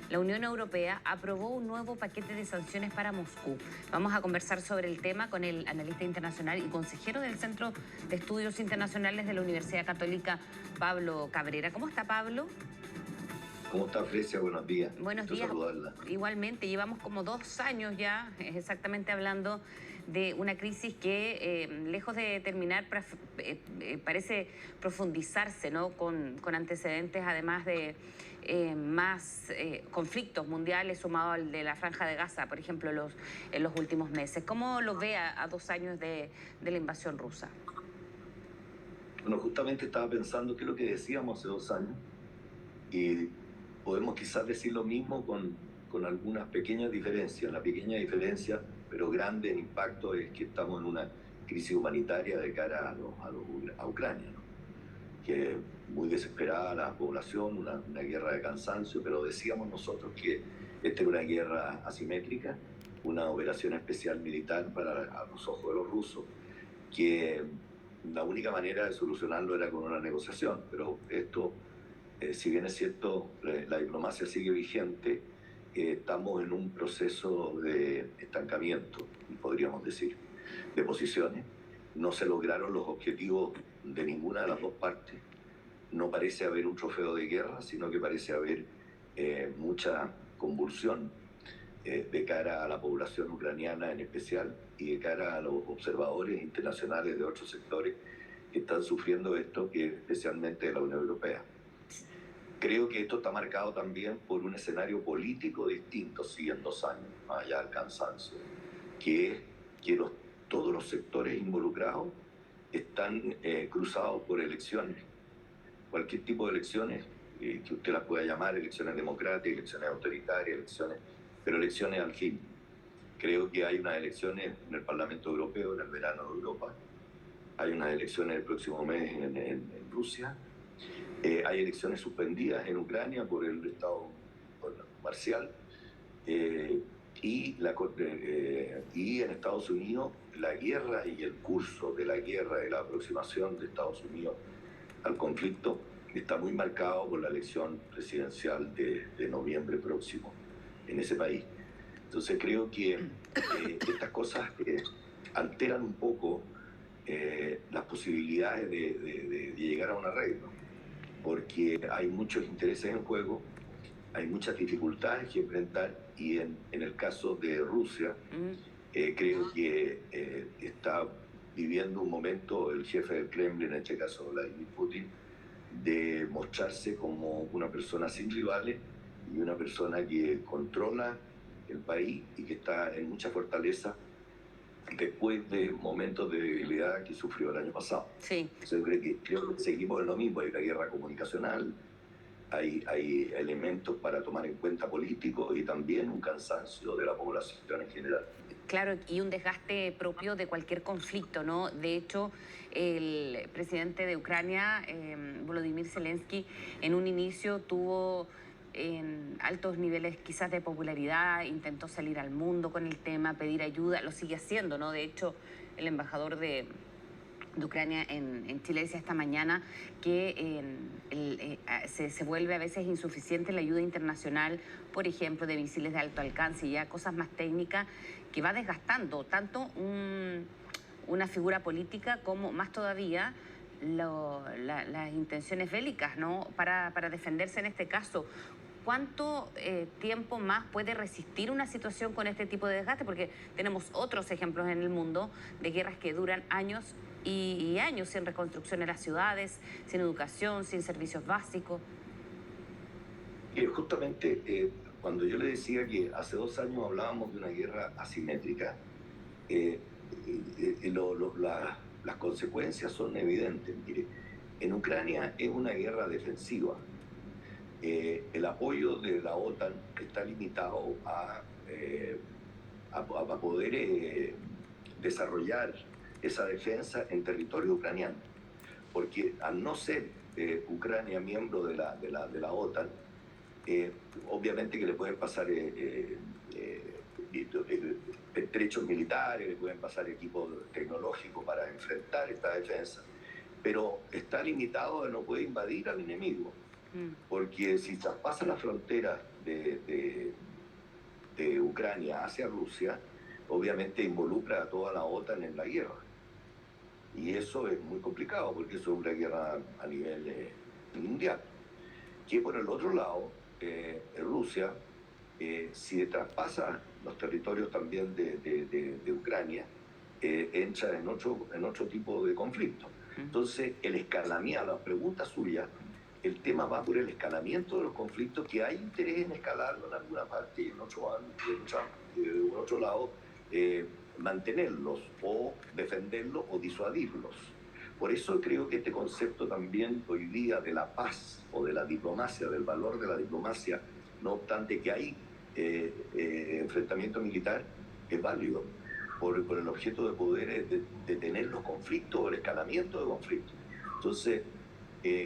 La Unión Europea aprobó un nuevo paquete de sanciones para Moscú. Vamos a conversar sobre el tema con el analista internacional y consejero del Centro de Estudios Internacionales de la Universidad Católica, Pablo Cabrera. ¿Cómo está, Pablo? ¿Cómo está, Frecia? Buenos días. Buenos Gusto días. saludarla. Igualmente, llevamos como 2 años ya, exactamente hablando de una crisis que, lejos de terminar, parece profundizarse, ¿no? Con antecedentes, además de más conflictos mundiales sumados al de la Franja de Gaza, por ejemplo, en los últimos meses. ¿Cómo lo ve a 2 años de la invasión rusa? Bueno, justamente estaba pensando qué es lo que decíamos hace 2 años y podemos quizás decir lo mismo con algunas pequeñas diferencias. La pequeña diferencia, pero grande en impacto, es que estamos en una crisis humanitaria de cara a Ucrania, ¿no? Que muy desesperada la población, una guerra de cansancio, pero decíamos nosotros que esta era una guerra asimétrica, una operación especial militar a los ojos de los rusos, que la única manera de solucionarlo era con una negociación, pero esto, si bien es cierto, la diplomacia sigue vigente, estamos en un proceso de estancamiento, podríamos decir, de posiciones. No se lograron los objetivos de ninguna de las dos partes. No parece haber un trofeo de guerra, sino que parece haber mucha convulsión de cara a la población ucraniana en especial y de cara a los observadores internacionales de otros sectores que están sufriendo esto, que especialmente de la Unión Europea. Creo que esto está marcado también por un escenario político distinto, siguen 2 años, más allá del cansancio, que es que todos los sectores involucrados están cruzados por elecciones, cualquier tipo de elecciones, que usted las pueda llamar elecciones democráticas, elecciones autoritarias, pero elecciones al fin. Creo que hay unas elecciones en el Parlamento Europeo, en el verano de Europa, hay unas elecciones el próximo mes en Rusia, hay elecciones suspendidas en Ucrania por el estado marcial, y en Estados Unidos la guerra y el curso de la guerra y la aproximación de Estados Unidos al conflicto está muy marcado por la elección presidencial de noviembre próximo en ese país. Entonces creo que estas cosas alteran un poco las posibilidades de llegar a un arreglo, porque hay muchos intereses en juego, hay muchas dificultades que enfrentar, y en el caso de Rusia, creo que está viviendo un momento el jefe del Kremlin, en este caso Vladimir Putin, de mostrarse como una persona sin rivales y una persona que controla el país y que está en mucha fortaleza después de momentos de debilidad que sufrió el año pasado. Sí. Entonces, creo que seguimos en lo mismo. Hay una guerra comunicacional, hay elementos para tomar en cuenta políticos y también un cansancio de la población en general. Claro, y un desgaste propio de cualquier conflicto, ¿no? De hecho, el presidente de Ucrania, Volodymyr Zelensky, en un inicio tuvo altos niveles quizás de popularidad, intentó salir al mundo con el tema, pedir ayuda, lo sigue haciendo, ¿no? De hecho, el embajador de Ucrania en Chile decía esta mañana que se vuelve a veces insuficiente la ayuda internacional, por ejemplo, de misiles de alto alcance y ya cosas más técnicas, que va desgastando tanto una figura política como más todavía las intenciones bélicas, ¿no? Para defenderse en este caso. ¿Cuánto tiempo más puede resistir una situación con este tipo de desgaste? Porque tenemos otros ejemplos en el mundo de guerras que duran años y años sin reconstrucción en las ciudades, sin educación, sin servicios básicos. Justamente cuando yo le decía que hace 2 años hablábamos de una guerra asimétrica, las consecuencias son evidentes. Mire, en Ucrania es una guerra defensiva. El apoyo de la OTAN está limitado a poder desarrollar esa defensa en territorio ucraniano, porque al no ser Ucrania miembro de la OTAN, obviamente que le pueden pasar trechos militares, le pueden pasar equipos tecnológicos para enfrentar esta defensa, pero está limitado, no puede invadir al enemigo, porque si traspasa la frontera de Ucrania hacia Rusia, obviamente involucra a toda la OTAN en la guerra. Y eso es muy complicado, porque eso es una guerra a nivel mundial. Que por el otro lado, Rusia, si traspasa los territorios también de Ucrania, entra en otro tipo de conflicto. Entonces, el escalamiento, la pregunta suya, el tema va por el escalamiento de los conflictos, que hay interés en escalarlo en alguna parte y en otro lado mantenerlos o defenderlos o disuadirlos. Por eso creo que este concepto también hoy día de la paz o de la diplomacia, del valor de la diplomacia, no obstante que hay enfrentamiento militar, es válido por el objeto de poder detener los conflictos o el escalamiento de conflictos. Entonces,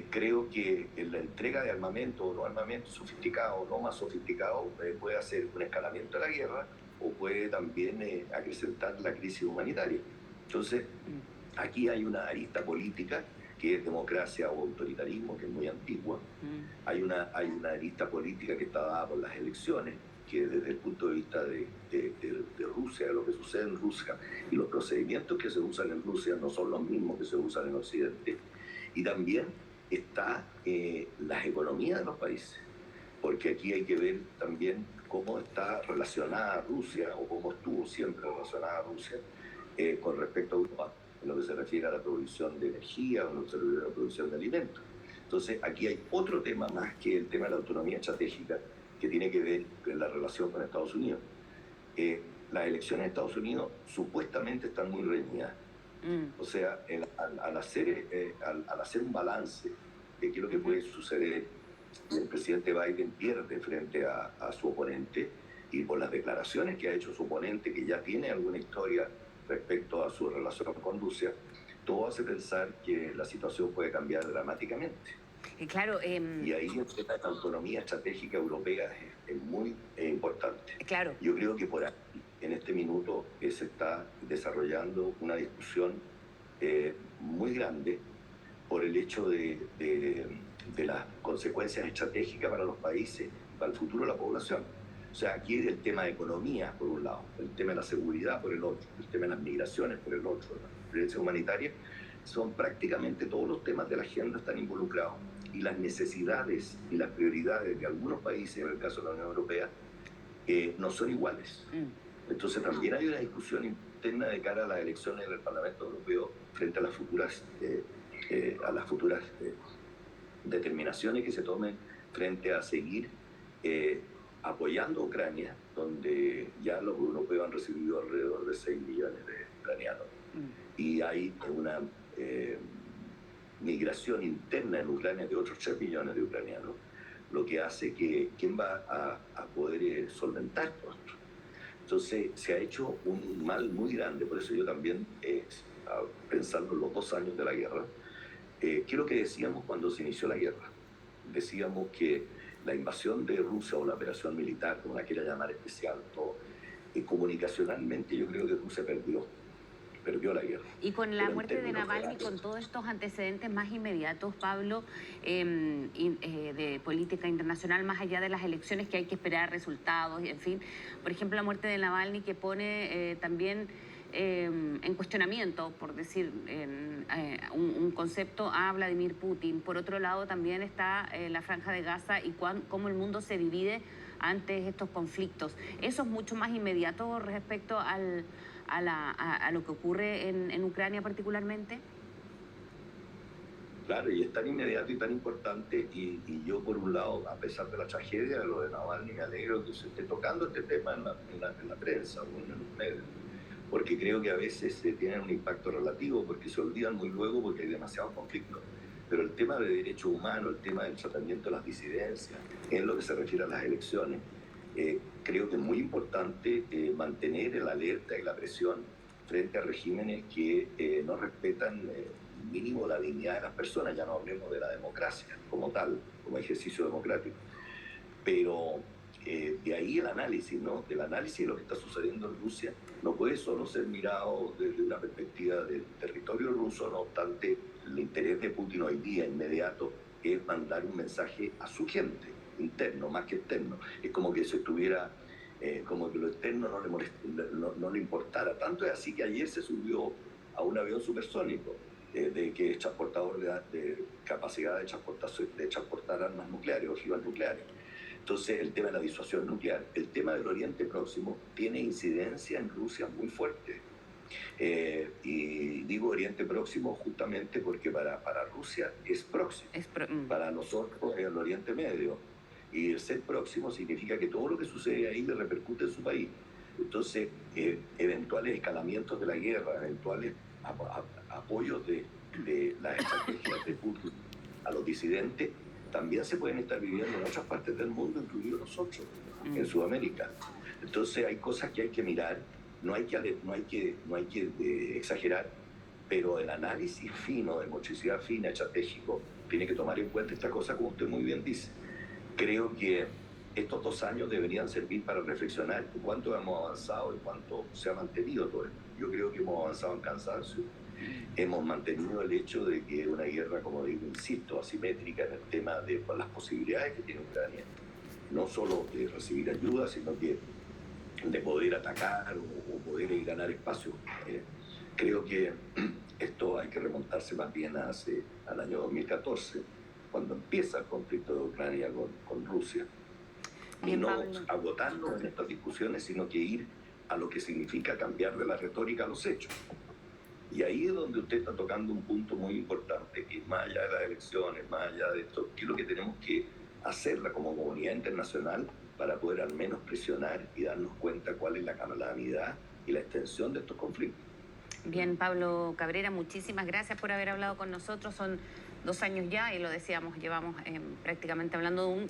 creo que la entrega de armamento o no armamento sofisticado o no más sofisticado puede hacer un escalamiento de la guerra o puede también acrecentar la crisis humanitaria. Entonces, aquí hay una arista política que es democracia o autoritarismo, que es muy antigua. Hay una arista política que está dada por las elecciones, que desde el punto de vista de Rusia, de lo que sucede en Rusia y los procedimientos que se usan en Rusia no son los mismos que se usan en Occidente. Y también está las economías de los países, porque aquí hay que ver también cómo está relacionada Rusia, o cómo estuvo siempre relacionada Rusia con respecto a Europa, en lo que se refiere a la producción de energía, o en lo que se refiere a la producción de alimentos. Entonces, aquí hay otro tema más que el tema de la autonomía estratégica, que tiene que ver con la relación con Estados Unidos. Las elecciones de Estados Unidos supuestamente están muy reñidas. O sea, al hacer un balance de qué es lo que puede suceder, el presidente Biden pierde frente a su oponente, y por las declaraciones que ha hecho su oponente, que ya tiene alguna historia respecto a su relación con Rusia, todo hace pensar que la situación puede cambiar dramáticamente. Claro. Y ahí la autonomía estratégica europea es muy importante. Claro. Yo creo que por ahí, en este minuto, se está desarrollando una discusión muy grande por el hecho de las consecuencias estratégicas para los países, para el futuro de la población. O sea, aquí el tema de economía, por un lado, el tema de la seguridad por el otro, el tema de las migraciones por el otro, la violencia humanitaria, son prácticamente todos los temas de la agenda están involucrados. Y las necesidades y las prioridades de algunos países, en el caso de la Unión Europea, no son iguales. Entonces también hay una discusión interna de cara a las elecciones del Parlamento Europeo frente a las futuras determinaciones que se tomen frente a seguir apoyando a Ucrania, donde ya los europeos han recibido alrededor de 6 millones de ucranianos. Y hay una migración interna en Ucrania de otros 3 millones de ucranianos, lo que hace que ¿quién va a poder solventar todo esto? Entonces se ha hecho un mal muy grande. Por eso yo también, pensando en los 2 años de la guerra, ¿qué es lo que decíamos cuando se inició la guerra? Decíamos que la invasión de Rusia, o la operación militar, como la quiera llamar especial, todo, comunicacionalmente yo creo que Rusia perdió la guerra. Y con la muerte de Navalny, con todos estos antecedentes más inmediatos, Pablo, de política internacional, más allá de las elecciones que hay que esperar resultados, en fin, por ejemplo, la muerte de Navalny, que pone también en cuestionamiento, por decir un concepto, a Vladimir Putin. Por otro lado, también está la Franja de Gaza y cómo el mundo se divide ante estos conflictos. ¿Eso es mucho más inmediato respecto a lo que ocurre en Ucrania particularmente? Claro, y es tan inmediato y tan importante, y yo por un lado, a pesar de la tragedia de lo de Navalny, me alegro que se esté tocando este tema en la prensa o en los medios, porque creo que a veces tienen un impacto relativo, porque se olvidan muy luego porque hay demasiados conflictos. Pero el tema de derechos humanos, el tema del tratamiento de las disidencias, en lo que se refiere a las elecciones, creo que es muy importante mantener el alerta y la presión frente a regímenes que no respetan mínimo la dignidad de las personas. Ya no hablemos de la democracia como tal, como ejercicio democrático. Pero de ahí el análisis, ¿no? El análisis de lo que está sucediendo en Rusia no puede solo ser mirado desde una perspectiva del territorio ruso. No obstante, el interés de Putin hoy día inmediato es mandar un mensaje a su gente, interno, más que externo. Es como que se estuviera, como que lo externo no le importara. Tanto es así que ayer se subió a un avión supersónico, de que es transportador de capacidad de transportar armas nucleares, ojivas nucleares. Entonces, el tema de la disuasión nuclear, el tema del Oriente Próximo tiene incidencia en Rusia muy fuerte. Y digo Oriente Próximo justamente porque para Rusia es próximo, para nosotros es el Oriente Medio. Y el ser próximo significa que todo lo que sucede ahí le repercute en su país. Entonces, eventuales escalamientos de la guerra, eventuales apoyos de las estrategias de Putin a los disidentes, también se pueden estar viviendo en otras partes del mundo, incluido nosotros, en Sudamérica. Entonces hay cosas que hay que mirar, no hay que exagerar, pero el análisis fino, de motricidad fina, estratégico, tiene que tomar en cuenta esta cosa, como usted muy bien dice. Creo que estos 2 años deberían servir para reflexionar cuánto hemos avanzado y cuánto se ha mantenido todo esto. Yo creo que hemos avanzado en cansancio. Hemos mantenido el hecho de que una guerra, como digo, insisto, asimétrica en el tema de las posibilidades que tiene Ucrania, no solo de recibir ayuda, sino que de poder atacar o poder ganar espacio. Creo que esto hay que remontarse más bien al año 2014, cuando empieza el conflicto de Ucrania con Rusia. Y no agotarnos en estas discusiones, sino que ir a lo que significa cambiar de la retórica a los hechos. Y ahí es donde usted está tocando un punto muy importante, que más allá de las elecciones, más allá de esto, que es lo que tenemos que hacerla como comunidad internacional para poder al menos presionar y darnos cuenta cuál es la calamidad y la extensión de estos conflictos. Bien, Pablo Cabrera, muchísimas gracias por haber hablado con nosotros. Son 2 años ya y lo decíamos, llevamos prácticamente hablando de un